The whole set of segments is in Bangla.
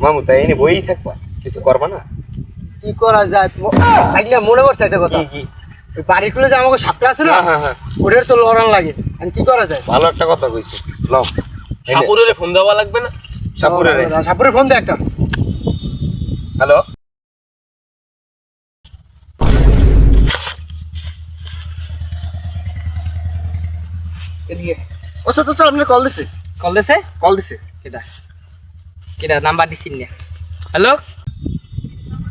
মামু তাই এনে বই থাকবা, কিছু করবা না? কি করা যায় ভাইয়া, মনে করছে একটা কথা। কি? ওই বাড়ির খুলে যে আমাকে সাপটা আছে না, হ্যাঁ। ওটার তো লড়ান লাগে। আর কি করা যায়? ভালো একটা কথা কইছো। লও সাপুরে ফোন দেওয়া লাগবে না? সাপুরের ফোন দে একটা। হ্যালো, এদিকে ও স্যার আপনার কল দিছে। কল দিছে। কেডা নাম্বার দিছিস না? হ্যালো,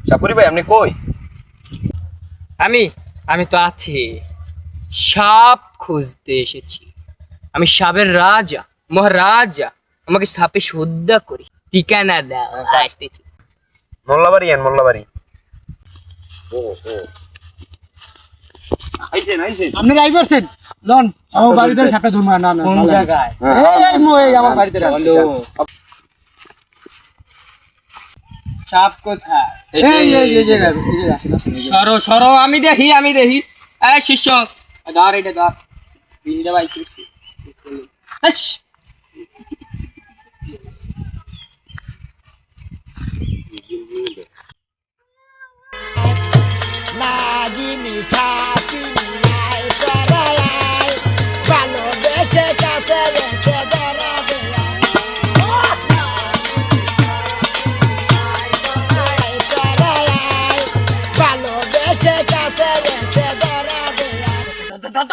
চাপুরি ভাই আপনি কই? আমি তো আছি, সাপ খুঁজতে এসেছি। আমি সাপের রাজা, মহারাজা। আমাকে সাপে শ্রদ্ধা করি, ঠিকানা দাও, আসতেছি। মোল্লাবাড়ি মোল্লাবাড়ি। আইছেন। আপনি রাই করছেন লন আমার বাড়িতে সাপটা ধরমা। না কোন জায়গায়? এই আমার বাড়িতে হ্যালো, সাপ কোথায়? এই জায়গায় আসেন। সরো, আমি দেখি। এই শিষ্য, ধর এটা ধর, বিলটা বাইক করছি। নাগিনী সাপিনী আয় তোরাই আয়, ভালোবেসে কাছে এসে ধরা দে আয় তোরাই আয়, ভালোবেসে কাছে এসে ধরা দে। ধর